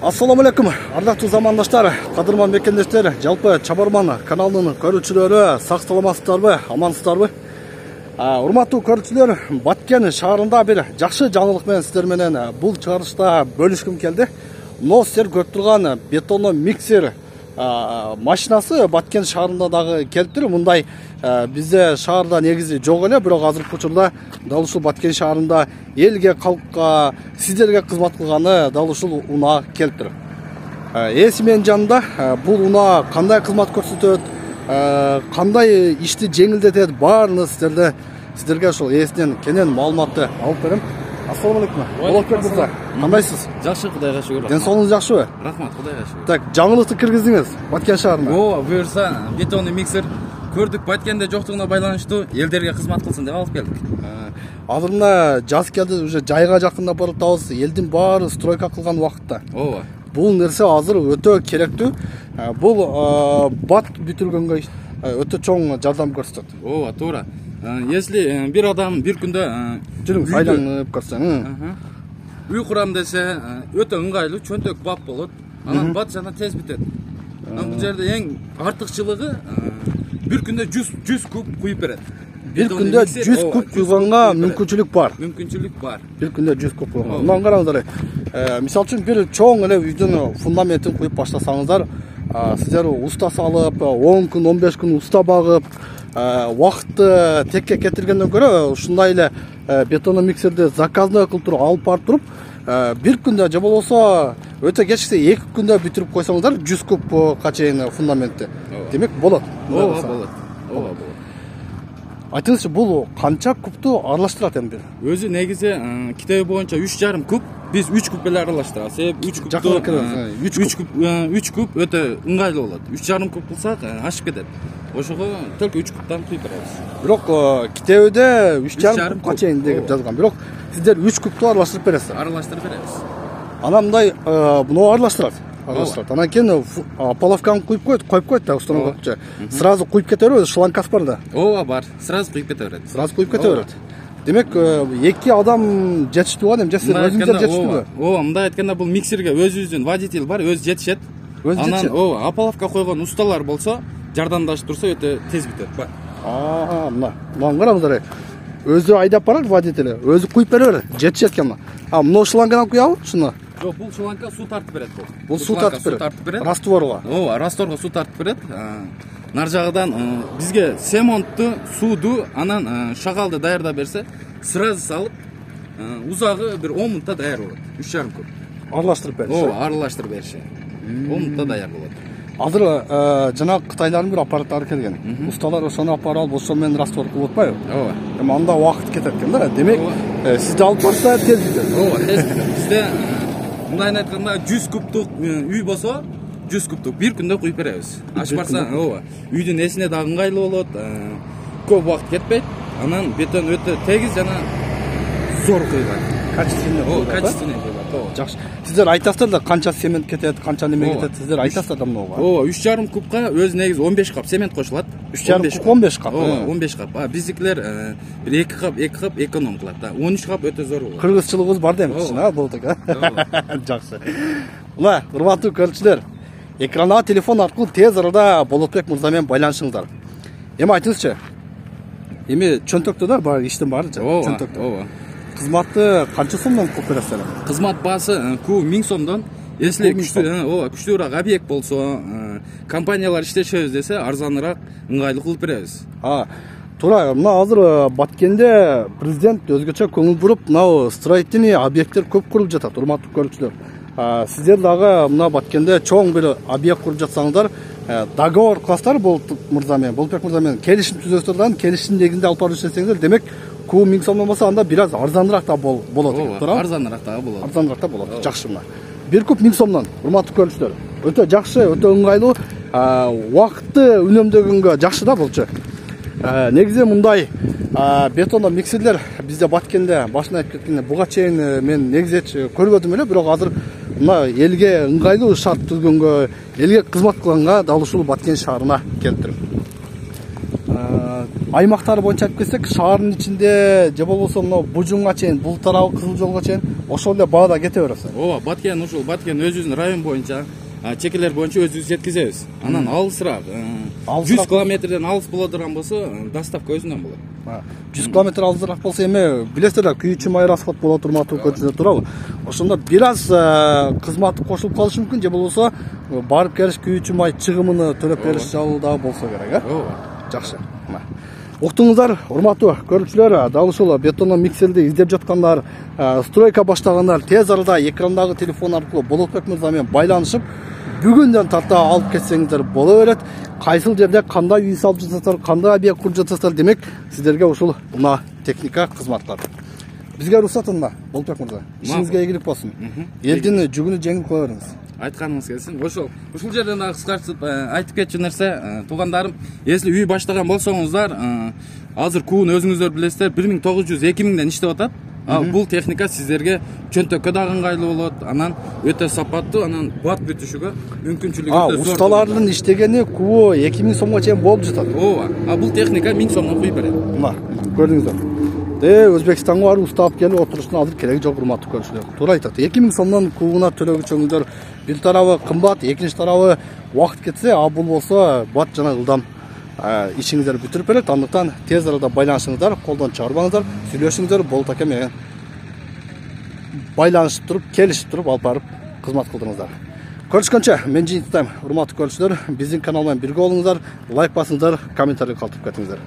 Ассаламу алейкум, ардактуу замандаштар, кадырман мекендештер, жалпы Чабарман каналынын көрүүчүлөрү, сак саламатсыздарбы, амансыздарбы? Урматтуу көрүүчүлөр, Баткен шаарында бир жакшы жаңылык менен сиздер менен бул чыгарышта бөлүшкүм келди. Мына сиздер көрүп турган бетондо миксер машинасы Баткен шаарында дагы келиптир. Мындай бизде шаарда негизи жок эле, бирок азыркы учурда дал ушул Баткен шаарында элге, калкка, сиздерге кызмат кылганы дал ушул унаа келиптир. Эси менин жанымда бул унаа кандай кызмат көрсөтөт, кандай ишти жеңилдетет, баарын сиздерге ошол эсинен кенен маалыматты алып берем. Ассаламу алейкум. Болотбек мырза, кандайсыз? Жакшы, Кудайга шүгүр. Ден соолугуңуз жакшыбы? Рахмат, Кудайга шүгүр. Так, жаңылыкты киргиздиңиз Баткен шаарына. Буюрса, бетонный миксер көрдүк, Баткенде жоктугуна байланыштуу элдерге кызмат кылсын деп алып келдик. Азыр мына жаз келди, уже жайга жакындап баратабыз. Элдин баары стройка кылган убакытта. Ооба. Бул нерсе азыр өтө керектүү. Бул бат бүтүргөнгө өтө чоң жардам көрсөтөт. Ооба, туура. Если бир адам бир күндө жүрүң айланып көрсөң, үй курам десе, өтө ыңгайлуу, чөнтөк бат болот. Анан бат жана тез бүтөт. Бул жерде эң артыкчылыгы бир күндө 100 куб куюп берет. Бир күндө 100 куб куйганга мүмкүнчүлүк бар. Мүмкүнчүлүк бар. Бир күндө 100 куб куйганга. Мына караңыздар. Мисалы үчүн бир чоң эле үйдүн фундаментин куюп баштасаңыздар, сиздер уста салып, 10 күн, 15 күн уста багып, убакытты текке кетиргенден көрө ушундай эле бетондо миксерди заказной кылып туруп алып барып туруп, бир күндө же болбосо өтө кечиксе 2 күндө бүтүрүп койсоңуздар 100 кубка чейин фундаментти. Демек болот. Ооба, болот. Ооба, болот. Айтыңызчы, бул канча кубту аралаштырат эмди? Өзү негизи китеби боюнча 3,5 куб, биз 3 куб эле аралаштырабыз. Себеп 3 куб өтө ыңгайлуу болот. 3,5 куб кылсак ашып кетет. Ошого только 3 кубтан куюп беребиз. Бирок китебиде 3,5 кубка чейин деп жазган. Бирок сиздер 3 кубту аралаштырып бересиздер. Аралаштырып беребиз. Анан мындай муну аралаштырат. Анан кийин половканы коюп коет да установкачы. Сразу куюп кете берет, шлангасы бар да. Ооба, бар. Сразу куюп кете берет. Сразу куюп кете берет. Демек, 2 адам жетиштүү эми, же сиздер өзүңүздөр жетиштүүбү? Ооба, мындай айтканда бул миксерге өзүбүздүн водитель бар, өзү жетишет. Анан ооба, половка койгон усталар болсо, жардамдашып турса өтө тез бүтөт. Мына караңыздар. Өзү айдап барат водитель, өзү куюп берет, жетишет экен. Мына шланганы куябы, шуну? Жок, бул шлангка суу тартып берет бул. Бул суу тартып берет. Растворго. Ооба, растворго суу тартып берет. Нар жагыдан бизге семонтту, сууду, анан шагалды даярдап берсе, сразу салып, узагы бир 10 минутта даяр болот. 3,5 куб. Аралаштырып бериши. Ооба, аралаштырып бериши. 10 минутта даяр болот. Азыр жана Кытайлардын бир аппараттары келген. Усталар ошону алып барып, ошо менен раствор кылып атпайбы? Ооба. Эми анда убакыт кетет экен да. Демек, сизди алып барса тез бүтөт. Ооба, тез бүтөт. Бизде мындайын айтканда 100 кубтук үй болсо, 100 кубтук бир күндө куюп беребиз. Ашып барса, ооба, үйдүн эсине да ыңгайлуу болот, көп убакыт кетпейт. Анан бетон өтө тегиз жана зор куюлат. Качественный. Ооба, качественный куюлат. Ооба. Жакшы. Сиздер айтасыздар да канча цемент кетет, канча неме кетет, сиздер айтасыздар да мынуга. Ооба, 3,5 кубка өзү негизи 15 кап цемент кошулат. 3,5 куб 15 кап. Ооба, 15 кап. Биздикилер бир 2 кап эконом кылат да. 13 кап өтө зор болот. Кыргызчылыгыбыз бар демекчи, болот экен. Жакшы. Мына, урматтуу көрүүчүлөр, экранга телефон аркылуу тез арада Болотбек мырза менен байланышыңыздар. Эми айтыңызчы. Эми чөнтөктө да бар иштин баары жок. Чөнтөктө. Ооба. Кызматты канча сомдон кылып бересиздер? Кызмат баасы куб 1000 сомдон. Если күчтүүрөөк объект болсо, компаниялар иштешебиз десе, арзаныраак, ыңгайлуу кылып беребиз. Туура, мына азыр Баткенде президент өзгөчө көңүл буруп, мына строительный объекттер көп курулуп жатат, урматтуу көрүүчүлөр. Сиздер дагы мына Баткенде чоң бир объект куруп жатсаңыздар, договор кыласыздар Болотбек мырза менен, келишим түзөсүңөр, келишим негизинде алып барып иштесеңиздер, демек куб 1000 сомдон болсо анда бир аз арзаныраак да болот. Туура? Арзаныраак да болот. Арзаныраак да болот. Жакшы мына. 1 куб 1000 сомдон, урматтуу көрүүчүлөр. Өтө жакшы, өтө ыңгайлуу, убакытты үнөмдөгөнгө жакшы да болчу. Негизи мындай бетондо миксерлер бизде Баткенде башына айтып кеткенде буга чейин мен негизи көрбөдүм эле, бирок азыр мына элге ыңгайлуу шарт түзгөнгө, элге кызмат кылганга дал ушул Баткен шаарына келиптир. Аймактары боюнча айтып кетсек, шаардын ичинде же болбосо мына Бужунга чейин, бул тарабы Кызыл жолго чейин ошол эле баада кете бересиз. ооба, Баткен ушул Баткен өзүбүздүн район боюнча чекелер боюнча өзүбүз жеткизебиз. Анан алысыраак 100 километрден алыс боло турган болсо доставка өзүнөн болот. 100 километр алысыраак болсо эми билесиздер, күйүүчү май расход боло турмактуу көчүнө туурабы. Ошондо бир аз кызматы кошулуп калышы мүмкүн, же болбосо барып келиш күйүүчү май чыгымын төлөп бериш жабы да болсо керек, Ооба. Жакшы. Уктуңуздар, урматтуу көрүүчүлөр, дал ушул бетондон миксерди издеп жаткандар, стройка баштагандар тез арада экрандагы телефон аркылуу Болотбек мырза менен байланышып, бүгүндөн тарта алып кетсеңиздер боло берет. Кайсыл жерде кандай үй салып жатасыздар, кандай объект куруп жатасыздар, демек сиздерге ушул мына техника кызмат кылат. Бизге уруксат мына, Болотбек мырза. Ишиңизге ийгилик болсун. Элдин жүгүнү жеңип кое бериңиз. Айтканыңыз келсин. Ушул жерден дагы кыскартып айтып кетчү нерсе, туугандарым, если үй баштаган болсоңуздар, азыр куун өзүңүздөр билесиздер, 1900-2000ден иштеп атат. Бул техника сиздерге чөнтөккө дагы ыңгайлуу болот, анан өтө сапаттуу, анан бат бүтүшүгө мүмкүнчүлүгү өтө зор. Усталардын иштегени куу 2000 сомго чейин болуп жатат. Ооба. Бул техника 1000 сомдон куюп берет. Мына, көрдүңүздөр. Өзбекстанга барып уставып келип отурушунун азыр кереги жок, урматтуу көрүүчүлөр. Туура айтат. 2000 сомдон кууна төлөгүчүңүздөр бир тарабы кымбат, экинчи тарабы убакыт кетсе, бул болсо бат жана ылдам ишиңиздерди бүтүрүп берет. Андыктан тез арада байланышыңыздар, колдон чыгарбаңыздар, сүйлөшүңүздөр, Болот аке менен байланышып туруп, келишип туруп алып барып кызмат кылдырыңыздар. Көрүшкөнчө, мен жыйынтыктайм, урматтуу көрүүчүлөр, биздин канал менен бирге болуңуздар, лайк басыңыздар, комментарий калтырып кетиңиздер.